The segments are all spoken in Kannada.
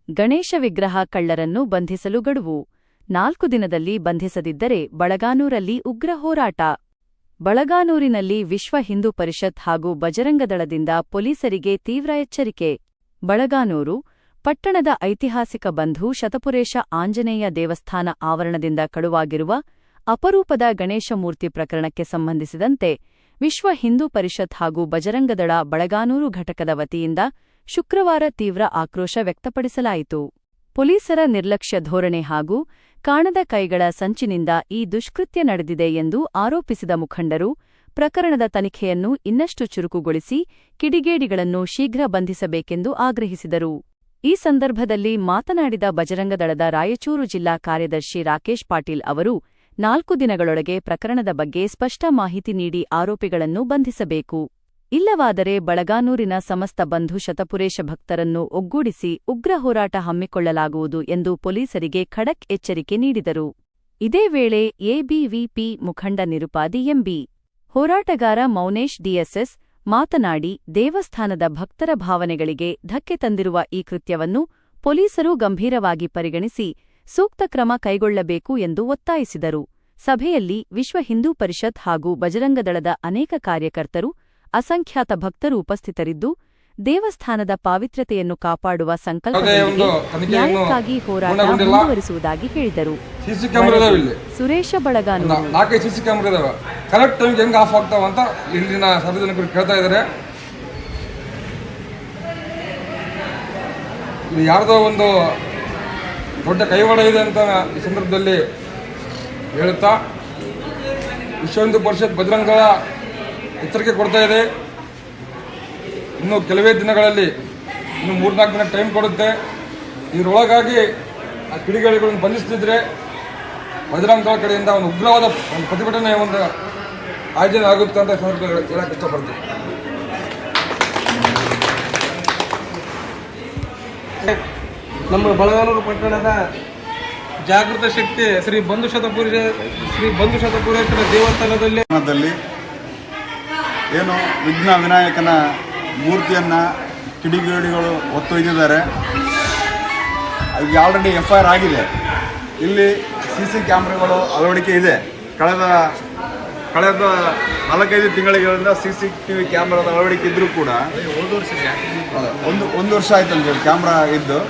ಗಣೇಶ ವಿಗ್ರಹ ಕಳ್ಳರನ್ನು ಬಂಧಿಸಲು ಗಡುವು 4 ದಿನದಲ್ಲಿ ಬಂಧಿಸದಿದ್ದರೆ ಬಳಗಾನೂರಲ್ಲಿ ಉಗ್ರ ಹೋರಾಟ. ಬಳಗಾನೂರಿನಲ್ಲಿ ವಿಶ್ವ ಹಿಂದೂ ಪರಿಷತ್ ಹಾಗೂ ಬಜರಂಗದಳದಿಂದ ಪೊಲೀಸರಿಗೆ ತೀವ್ರ ಎಚ್ಚರಿಕೆ. ಬಳಗಾನೂರು ಪಟ್ಟಣದ ಐತಿಹಾಸಿಕ ಬಂಧು ಶತಪುರೇಶ ಆಂಜನೇಯ ದೇವಸ್ಥಾನ ಆವರಣದಿಂದ ಕಳುವಾಗಿರುವ ಅಪರೂಪದ ಗಣೇಶ ಮೂರ್ತಿ ಪ್ರಕರಣಕ್ಕೆ ಸಂಬಂಧಿಸಿದಂತೆ ವಿಶ್ವ ಹಿಂದೂ ಪರಿಷತ್ ಹಾಗೂ ಬಜರಂಗದಳ ಬಳಗಾನೂರು ಘಟಕದ ವತಿಯಿಂದ ಶುಕ್ರವಾರ ತೀವ್ರ ಆಕ್ರೋಶ ವ್ಯಕ್ತಪಡಿಸಲಾಯಿತು. ಪೊಲೀಸರ ನಿರ್ಲಕ್ಷ್ಯ ಧೋರಣೆ ಹಾಗೂ ಕಾಣದ ಕೈಗಳ ಸಂಚಿನಿಂದ ಈ ದುಷ್ಕೃತ್ಯ ನಡೆದಿದೆ ಎಂದು ಆರೋಪಿಸಿದ ಮುಖಂಡರು ಪ್ರಕರಣದ ತನಿಖೆಯನ್ನು ಇನ್ನಷ್ಟು ಚುರುಕುಗೊಳಿಸಿ ಕಿಡಿಗೇಡಿಗಳನ್ನು ಶೀಘ್ರ ಬಂಧಿಸಬೇಕೆಂದು ಆಗ್ರಹಿಸಿದರು. ಈ ಸಂದರ್ಭದಲ್ಲಿ ಮಾತನಾಡಿದ ಬಜರಂಗದಳದ ರಾಯಚೂರು ಜಿಲ್ಲಾ ಕಾರ್ಯದರ್ಶಿ ರಾಕೇಶ್ ಪಾಟೀಲ್ ಅವರು 4 ದಿನಗಳೊಳಗೆ ಪ್ರಕರಣದ ಬಗ್ಗೆ ಸ್ಪಷ್ಟ ಮಾಹಿತಿ ನೀಡಿ ಆರೋಪಿಗಳನ್ನು ಬಂಧಿಸಬೇಕು. ಇಲ್ಲವಾದರೆ ಬಳಗಾನೂರಿನ ಸಮಸ್ತ ಬಂಧು ಶತಪುರೇಶ ಭಕ್ತರನ್ನು ಒಗ್ಗೂಡಿಸಿ ಉಗ್ರ ಹೋರಾಟ ಹಮ್ಮಿಕೊಳ್ಳಲಾಗುವುದು ಎಂದು ಪೊಲೀಸರಿಗೆ ಖಡಕ್ ಎಚ್ಚರಿಕೆ ನೀಡಿದರು. ಇದೇ ವೇಳೆ ಎಬಿವಿಪಿ ಮುಖಂಡ ನಿರುಪಾದಿ ಎಂಬಿ ಹೋರಾಟಗಾರ ಮೌನೇಶ್ ಡಿಎಸ್ಎಸ್ ಮಾತನಾಡಿ ದೇವಸ್ಥಾನದ ಭಕ್ತರ ಭಾವನೆಗಳಿಗೆ ಧಕ್ಕೆ ತಂದಿರುವ ಈ ಕೃತ್ಯವನ್ನು ಪೊಲೀಸರು ಗಂಭೀರವಾಗಿ ಪರಿಗಣಿಸಿ ಸೂಕ್ತ ಕ್ರಮ ಕೈಗೊಳ್ಳಬೇಕು ಎಂದು ಒತ್ತಾಯಿಸಿದರು. ಸಭೆಯಲ್ಲಿ ವಿಶ್ವ ಹಿಂದೂ ಪರಿಷತ್ ಹಾಗೂ ಬಜರಂಗದಳದ ಅನೇಕ ಕಾರ್ಯಕರ್ತರು ಅಸಂಖ್ಯಾತ ಭಕ್ತರು ಉಪಸ್ಥಿತರಿದ್ದು ದೇವಸ್ಥಾನದ ಪಾವಿತ್ರ್ಯತೆಯನ್ನು ಕಾಪಾಡುವ ಸಂಕಲ್ಪದೊಂದಿಗೆ ನ್ಯಾಯಕ್ಕಾಗಿ ಹೋರಾಟ ಮುಂದುವರಿಸುವುದಾಗಿ ಹೇಳಿದರು. ಸುರೇಶ ಬಳಗಾನೂರು 4 ಸಿಸಿ ಕ್ಯಾಮೆರಾ ಇದಾವೆ. ಕರೆಕ್ಟ್ ಟೈಮ್ಗೆ ಹೆಂಗೆ ಆಫ್ ಆಗ್ತಾವಂತ ಇಲ್ಲಿನ ಸಾರ್ವಜನಿಕರು ಕೇಳ್ತಾ ಇದ್ದಾರೆ. ಇದು ಯಾರ್ದೋ ಒಂದು ದೊಡ್ಡ ಕೈವಾಡ ಇದೆ ಅಂತ ಈ ಸಂದರ್ಭದಲ್ಲಿ ಹೇಳುತ್ತಾ ವಿಶ್ವ ಹಿಂದೂ ಪರಿಷತ್ ಬಜರಂಗದಳ ಎಚ್ಚರಿಕೆ ಕೊಡ್ತಾ ಇದೆ. ಇನ್ನು ಕೆಲವೇ ದಿನಗಳಲ್ಲಿ ಇನ್ನು 3-4 ದಿನ ಟೈಮ್ ಕೊಡುತ್ತೆ. ಇದರೊಳಗಾಗಿ ಆ ಕಿಡಿಗೇಡಿಗಳನ್ನು ಬಂಧಿಸ್ತಿದ್ರೆ ಬಜರಂಗದಳ ಕಡೆಯಿಂದ ಒಂದು ಉಗ್ರವಾದ ಒಂದು ಪ್ರತಿಭಟನೆ ಒಂದು ಆಯೋಜನೆ ಆಗುತ್ತೆ ಅಂತ ಸಂದರ್ಭದಲ್ಲಿ ಹೇಳಕ್ಕೆ ಇಷ್ಟಪಡ್ತೀನಿ. ನಮ್ಮ ಬಳಗಾನೂರು ಪಟ್ಟಣದ ಜಾಗೃತ ಶಕ್ತಿ ಶ್ರೀ ಬಂಧು ಶತಪುರೇಶ್ವರ ದೇವಸ್ಥಾನದಲ್ಲಿ ಏನು ವಿಘ್ನ ವಿನಾಯಕನ ಮೂರ್ತಿಯನ್ನು ಕಿಡಿಗೇಡಿಗಳು ಒತ್ತೊಯ್ದಿದ್ದಾರೆ. ಈಗ ಆಲ್ರೆಡಿ FIR ಆಗಿದೆ. ಇಲ್ಲಿ CC ಕ್ಯಾಮ್ರಾಗಳು ಅಳವಡಿಕೆ ಇದೆ. ಕಳೆದ 4-5 ತಿಂಗಳಿಂದ CCTV ಕ್ಯಾಮ್ರಾದ ಅಳವಡಿಕೆ ಇದ್ದರೂ ಕೂಡ ಒಂದು ವರ್ಷ ಆಯ್ತಂದ್ರೆ ಕ್ಯಾಮ್ರಾ ಇದ್ದು.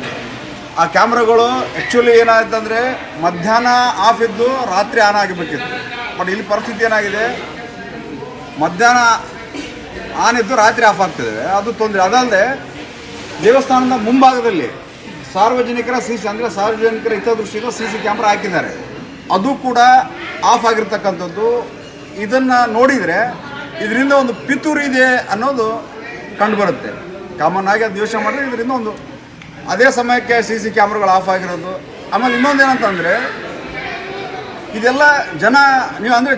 ಆ ಕ್ಯಾಮ್ರಾಗಳು ಆ್ಯಕ್ಚುಲಿ ಏನಾಯ್ತಂದರೆ ಮಧ್ಯಾಹ್ನ ಆಫ್ ಇದ್ದು ರಾತ್ರಿ ಆನ್ ಆಗಬೇಕಿತ್ತು. ಬಟ್ ಇಲ್ಲಿ ಪರಿಸ್ಥಿತಿ ಏನಾಗಿದೆ, ಮಧ್ಯಾಹ್ನ ಆನ್ ಇದ್ದು ರಾತ್ರಿ ಆಫ್ ಆಗ್ತಿದೆ. ಅದು ತೊಂದರೆ. ಅದಲ್ಲದೆ ದೇವಸ್ಥಾನದ ಮುಂಭಾಗದಲ್ಲಿ ಸಾರ್ವಜನಿಕರ ಸಾರ್ವಜನಿಕರ ಹಿತದೃಷ್ಟಿಯಿಂದ CC ಕ್ಯಾಮ್ರಾ ಹಾಕಿದ್ದಾರೆ. ಅದು ಕೂಡ ಆಫ್ ಆಗಿರ್ತಕ್ಕಂಥದ್ದು. ಇದನ್ನು ನೋಡಿದರೆ ಇದರಿಂದ ಒಂದು ಪಿತೂರು ಇದೆ ಅನ್ನೋದು ಕಂಡುಬರುತ್ತೆ. ಕಾಮನ್ ಆಗಿ ಅದು ಯೋಚನೆ ಮಾಡಿದ್ರೆ ಇದರಿಂದ ಒಂದು ಅದೇ ಸಮಯಕ್ಕೆ CC ಕ್ಯಾಮ್ರಾಗಳು ಆಫ್ ಆಗಿರೋದು. ಆಮೇಲೆ ಇನ್ನೊಂದು ಏನಂತಂದರೆ ಇದೆಲ್ಲ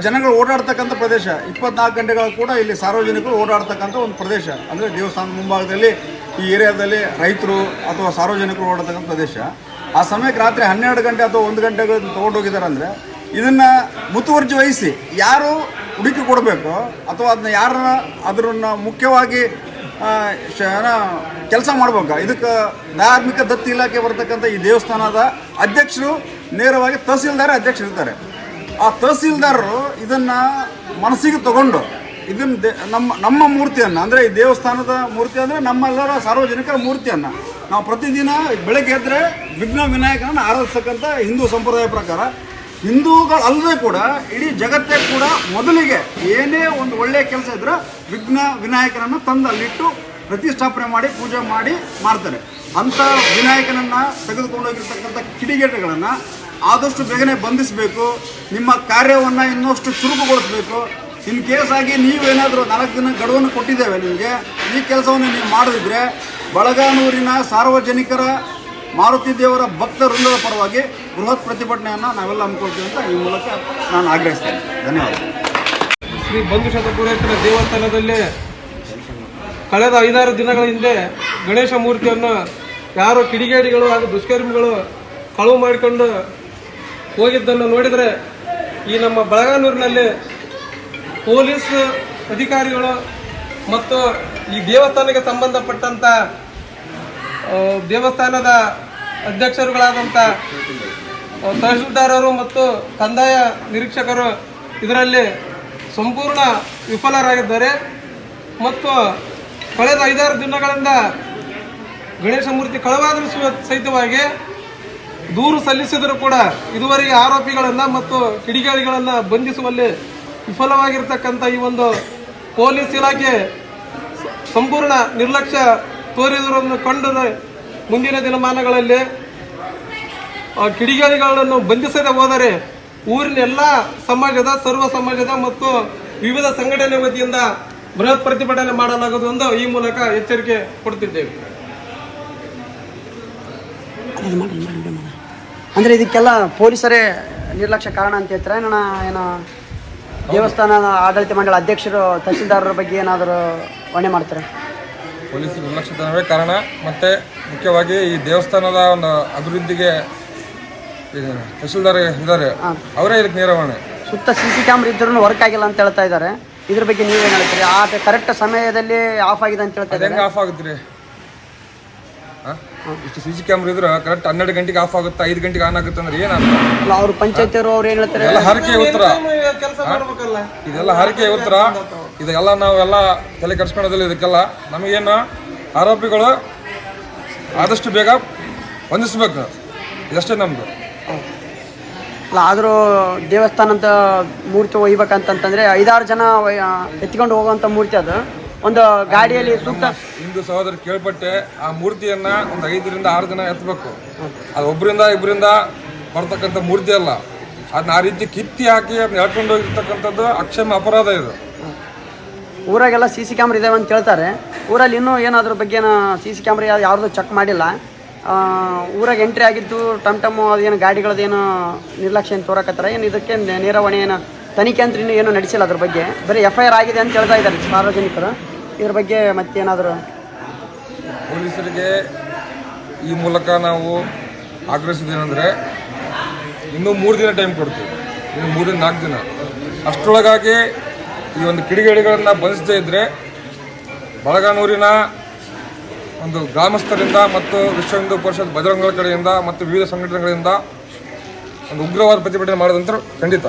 ಜನಗಳು ಓಡಾಡ್ತಕ್ಕಂಥ ಪ್ರದೇಶ. 24 ಗಂಟೆಗಳು ಕೂಡ ಇಲ್ಲಿ ಸಾರ್ವಜನಿಕರು ಓಡಾಡ್ತಕ್ಕಂಥ ಒಂದು ಪ್ರದೇಶ. ಅಂದರೆ ದೇವಸ್ಥಾನದ ಮುಂಭಾಗದಲ್ಲಿ ಈ ಏರಿಯಾದಲ್ಲಿ ರೈತರು ಅಥವಾ ಸಾರ್ವಜನಿಕರು ಓಡಾಡ್ತಕ್ಕಂಥ ಪ್ರದೇಶ. ಆ ಸಮಯಕ್ಕೆ ರಾತ್ರಿ 12 ಗಂಟೆ ಅಥವಾ 1 ಗಂಟೆಗಳು ತೊಗೊಂಡೋಗಿದ್ದಾರೆ ಅಂದರೆ ಇದನ್ನು ಮುತುವರ್ಜಿ ವಹಿಸಿ ಯಾರು ಹುಡುಕಿ ಕೊಡಬೇಕು ಅಥವಾ ಅದನ್ನು ಮುಖ್ಯವಾಗಿ ಕೆಲಸ ಮಾಡ್ಬೇಕು. ಇದಕ್ಕೆ ಧಾರ್ಮಿಕ ದತ್ತಿ ಇಲಾಖೆ ಬರ್ತಕ್ಕಂಥ ಈ ದೇವಸ್ಥಾನದ ಅಧ್ಯಕ್ಷರು ನೇರವಾಗಿ ತಹಸೀಲ್ದಾರ್ ಅಧ್ಯಕ್ಷರಿರ್ತಾರೆ. ಆ ತಹಸೀಲ್ದಾರರು ಇದನ್ನು ಮನಸ್ಸಿಗೆ ತಗೊಂಡು ಇದನ್ನು ನಮ್ಮ ಮೂರ್ತಿಯನ್ನು, ಅಂದರೆ ಈ ದೇವಸ್ಥಾನದ ಮೂರ್ತಿ ಅಂದರೆ ನಮ್ಮೆಲ್ಲರ ಸಾರ್ವಜನಿಕರ ಮೂರ್ತಿಯನ್ನು ನಾವು ಪ್ರತಿದಿನ ಬೆಳಗ್ಗೆ ಎದ್ದರೆ ವಿಘ್ನ ವಿನಾಯಕನನ್ನು ಆರಾಧಿಸ್ತಕ್ಕಂಥ ಹಿಂದೂ ಸಂಪ್ರದಾಯ ಪ್ರಕಾರ ಹಿಂದೂಗಳಲ್ಲದೆ ಕೂಡ ಇಡೀ ಜಗತ್ತೇ ಕೂಡ ಮೊದಲಿಗೆ ಏನೇ ಒಂದು ಒಳ್ಳೆಯ ಕೆಲಸ ಇದ್ದರೆ ವಿಘ್ನ ವಿನಾಯಕನನ್ನು ತಂದು ಅಲ್ಲಿಟ್ಟು ಪ್ರತಿಷ್ಠಾಪನೆ ಮಾಡಿ ಪೂಜೆ ಮಾಡಿ ಮಾಡ್ತಾರೆ. ಅಂಥ ವಿನಾಯಕನನ್ನು ತೆಗೆದುಕೊಂಡೋಗಿರ್ತಕ್ಕಂಥ ಕಿಡಿಗೇಡಿಗಳನ್ನು ಆದಷ್ಟು ಬೇಗನೆ ಬಂಧಿಸಬೇಕು. ನಿಮ್ಮ ಕಾರ್ಯವನ್ನು ಇನ್ನಷ್ಟು ಚುರುಕುಗೊಳಿಸಬೇಕು. ಇನ್ ಕೇಸ್ ಆಗಿ ನೀವೇನಾದರೂ 4 ದಿನ ಗಡುವನ್ನು ಕೊಟ್ಟಿದ್ದೇವೆ ನಿಮಗೆ, ಈ ಕೆಲಸವನ್ನು ನೀವು ಮಾಡದಿದ್ದರೆ ಬಳಗಾನೂರಿನ ಸಾರ್ವಜನಿಕರ ಮಾರುತಿ ದೇವರ ಭಕ್ತ ವೃಂದದ ಪರವಾಗಿ ಬೃಹತ್ ಪ್ರತಿಭಟನೆಯನ್ನು ನಾವೆಲ್ಲ ಹಮ್ಮಿಕೊಳ್ತೀವಿ ಅಂತ ಈ ಮೂಲಕ ನಾನು ಆಗ್ರಹಿಸ್ತೇನೆ. ಧನ್ಯವಾದ. ಶ್ರೀ ಬಂಧು ಶತಪುರೇಶ್ವರ ದೇವಸ್ಥಾನದಲ್ಲಿ ಕಳೆದ 5-6 ದಿನಗಳ ಹಿಂದೆ ಗಣೇಶ ಮೂರ್ತಿಯನ್ನು ಯಾರೋ ಕಿಡಿಗೇಡಿಗಳು ಹಾಗೂ ದುಷ್ಕರ್ಮಿಗಳು ಕಳುವು ಮಾಡಿಕೊಂಡು ಹೋಗಿದ್ದನ್ನು ನೋಡಿದರೆ ಈ ನಮ್ಮ ಬಳಗಾನೂರಿನಲ್ಲಿ ಪೊಲೀಸ್ ಅಧಿಕಾರಿಗಳು ಮತ್ತು ಈ ದೇವಸ್ಥಾನಕ್ಕೆ ಸಂಬಂಧಪಟ್ಟಂಥ ದೇವಸ್ಥಾನದ ಅಧ್ಯಕ್ಷರುಗಳಾದಂಥ ತಹಶೀಲ್ದಾರರು ಮತ್ತು ಕಂದಾಯ ನಿರೀಕ್ಷಕರು ಇದರಲ್ಲಿ ಸಂಪೂರ್ಣ ವಿಫಲರಾಗಿದ್ದಾರೆ. ಮತ್ತು ಕಳೆದ 5-6 ದಿನಗಳಿಂದ ಗಣೇಶ ಮೂರ್ತಿ ಕಳವಾದರೂ ಸಹಿತವಾಗಿ ದೂರು ಸಲ್ಲಿಸಿದರೂ ಕೂಡ ಇದುವರೆಗೆ ಆರೋಪಿಗಳನ್ನು ಮತ್ತು ಕಿಡಿಗೇಡಿಗಳನ್ನು ಬಂಧಿಸುವಲ್ಲಿ ವಿಫಲವಾಗಿರ್ತಕ್ಕಂಥ ಈ ಒಂದು ಪೊಲೀಸ್ ಇಲಾಖೆ ಸಂಪೂರ್ಣ ನಿರ್ಲಕ್ಷ್ಯ ತೋರಿರುವುದನ್ನು ಕಂಡು ಮುಂದಿನ ದಿನಮಾನಗಳಲ್ಲಿ ಕಿಡಿಗೇಡಿಗಳನ್ನು ಬಂಧಿಸದೆ ಹೋದರೆ ಊರಿನ ಎಲ್ಲ ಸಮಾಜದ ಸರ್ವ ಸಮಾಜದ ಮತ್ತು ವಿವಿಧ ಸಂಘಟನೆ ವತಿಯಿಂದ ಬೃಹತ್ ಪ್ರತಿಭಟನೆ ಮಾಡಲಾಗುವುದು ಎಂದು ಈ ಮೂಲಕ ಎಚ್ಚರಿಕೆ ಕೊಡುತ್ತಿದ್ದೇವೆ. ಅಂದರೆ ಇದಕ್ಕೆಲ್ಲ ಪೊಲೀಸರೇ ನಿರ್ಲಕ್ಷ್ಯ ಕಾರಣ ಅಂತ ಹೇಳ್ತಾರೆ. ಏನೋ ದೇವಸ್ಥಾನ ಆಡಳಿತ ಮಂಡಳಿ ಅಧ್ಯಕ್ಷರು ತಹಸೀಲ್ದಾರರ ಬಗ್ಗೆ ಏನಾದರೂ ಹೊಣೆ ಮಾಡ್ತಾರೆ? ಪೊಲೀಸರು ನಿರ್ಲಕ್ಷ್ಯತನವೇ ಕಾರಣ. ಮತ್ತು ಮುಖ್ಯವಾಗಿ ಈ ದೇವಸ್ಥಾನದ ಒಂದು ಅಭಿವೃದ್ಧಿಗೆ ತಹಸೀಲ್ದಾರ್ ಇದ್ದಾರೆ, ಅವರೇ ಇದಕ್ಕೆ ನೇರ ಹೊಣೆ. ಸುತ್ತ CC ಕ್ಯಾಮ್ರಾ ಇದ್ರೂ ವರ್ಕ್ ಆಗಿಲ್ಲ ಅಂತ ಹೇಳ್ತಾ ಇದ್ದಾರೆ. ಇದ್ರ ಬಗ್ಗೆ ನೀವೇನು ಹೇಳ್ತೀರಿ? ಆ ಕರೆಕ್ಟ್ ಸಮಯದಲ್ಲಿ ಆಫ್ ಆಗಿದೆ ಅಂತ ಹೇಳ್ತಾ ಇದ್ದಾರೆ. ಹೆಂಗೆ ಆಫ್ ಆಗುತ್ತೆ ರೀ? ಇಷ್ಟು CC ಕ್ಯಾಮ್ರಾ ಇದ್ರೆ ಕರೆಕ್ಟ್ 12 ಗಂಟೆಗೆ ಆಫ್ ಆಗುತ್ತೆ, 5 ಗಂಟೆಗೆ ಆನ್ ಆಗುತ್ತೆ ಅಂದ್ರೆ ಏನಾಗುತ್ತೆ? ಅವ್ರು ಪಂಚಾಯತಿಯವರು ಅವ್ರು ಏನು ಹೇಳ್ತಾರೆ? ಎಲ್ಲ ಹಾರಿಕೆ ಉತ್ತರ, ಕೆಲಸ ಮಾಡಬೇಕಲ್ಲ. ಇದೆಲ್ಲ ಹಾರಿಕೆ ಉತ್ತರ. ಇದೆಲ್ಲ ನಾವೆಲ್ಲ ತಲೆ ಕೆಡಿಸ್ಕೊಳ್ಳೋದಿಲ್ಲ. ಇದಕ್ಕೆಲ್ಲ ನಮಗೇನು ಆರೋಪಿಗಳು ಆದಷ್ಟು ಬೇಗ ಬಂಧಿಸ್ಬೇಕು, ಇದಷ್ಟೇ ನಮ್ದು. ಅಲ್ಲ, ಆದರೂ ದೇವಸ್ಥಾನದ ಮೂರ್ತಿ ಒಯ್ಬೇಕಂತಂದ್ರೆ 5-6 ಜನ ಎತ್ಕೊಂಡು ಹೋಗುವಂಥ ಮೂರ್ತಿ ಅದು. ಒಂದು ಗಾಡಿಯಲ್ಲಿ ಸುತ್ತ ಹಿಂದೂ ಸಹೋದರಿ ಕೇಳ್ಪಟ್ಟೆ ಆ ಮೂರ್ತಿಯನ್ನ ಒಂದು 5ರಿಂದ 6 ಜನ ಎತ್ತಬೇಕು. ಅದು ಒಬ್ಬರಿಂದ ಇಬ್ಬರಿಂದ ಬರ್ತಕ್ಕಂಥ ಮೂರ್ತಿ ಅಲ್ಲ. ಅದನ್ನ ಆ ರೀತಿ ಕಿತ್ತಿ ಹಾಕಿ ಅದನ್ನ ಎಳ್ಕೊಂಡು ಹೋಗಿರ್ತಕ್ಕಂಥದ್ದು ಅಕ್ಷಮ್ಯ ಅಪರಾಧ ಇದು. ಊರಾಗೆಲ್ಲ CC ಕ್ಯಾಮ್ರಾ ಇದಾವೆ ಅಂತ ಹೇಳ್ತಾರೆ. ಊರಲ್ಲಿ ಇನ್ನೂ ಏನಾದ್ರ ಬಗ್ಗೆ CC ಕ್ಯಾಮ್ರಾ ಯಾರ್ದು ಚೆಕ್ ಮಾಡಿಲ್ಲ. ಊರಾಗ ಎಂಟ್ರಿ ಆಗಿದ್ದು ಟಮ್ ಅದೇನು ಗಾಡಿಗಳದ್ದೇನು ನಿರ್ಲಕ್ಷ್ಯ ಏನು ತೋರಕತ್ತಾರೆ. ಏನು ಇದಕ್ಕೆ ನೇರ ಹೊಣೆ ಏನು ತನಿಖೆ ಅಂತ ಇನ್ನೂ ಏನೂ ನಡೆಸಿಲ್ಲ. ಅದ್ರ ಬಗ್ಗೆ ಬರೀ FIR ಆಗಿದೆ ಅಂತ ಹೇಳ್ತಾ ಇದ್ದಾರೆ ಸಾರ್ವಜನಿಕರು. ಇದ್ರ ಬಗ್ಗೆ ಮತ್ತೇನಾದರೂ ಪೊಲೀಸರಿಗೆ ಈ ಮೂಲಕ ನಾವು ಆಗ್ರಹಿಸಿದ್ದೇನೆಂದರೆ, ಇನ್ನೂ 3 ದಿನ ಟೈಮ್ ಕೊಡ್ತೀವಿ, ಇನ್ನು 3ರಿಂದ 4 ದಿನ. ಅಷ್ಟರೊಳಗಾಗಿ ಈ ಒಂದು ಕಿಡಿಗೇಡಿಗಳನ್ನು ಬಂಧಿಸದೇ ಇದ್ದರೆ ಬಳಗಾನೂರಿನ ಒಂದು ಗ್ರಾಮಸ್ಥರಿಂದ ಮತ್ತು ವಿಶ್ವ ಹಿಂದೂ ಪರಿಷತ್ ಬಜರಂಗಗಳ ಕಡೆಯಿಂದ ಮತ್ತು ವಿವಿಧ ಸಂಘಟನೆಗಳಿಂದ ಒಂದು ಉಗ್ರವಾದ ಪ್ರತಿಭಟನೆ ಮಾಡೋದಂತ ಖಂಡಿತ.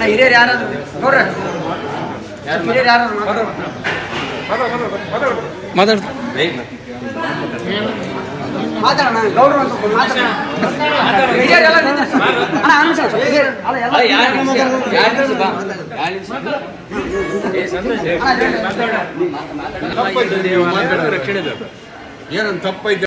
ಹಿರಿಯರು ಯಾರಾದ್ರು ನೋಡ್ರಿ, ಹಿರಿಯರು ಯಾರಾದ್ರು ಮಾತಾಡೋಣ. ಗೌಡ್ರು ಒಂದು ಸ್ವಲ್ಪ ಮಾತಾಡೋಣ. ಹಿರಿಯರೆಲ್ಲ ಅಣ್ಣ ಅನ್ಸ ಹಿರಿಯರು ಅಲ್ಲ ಎಲ್ಲ ಏನಂತ ತಪ್ಪೈತೆ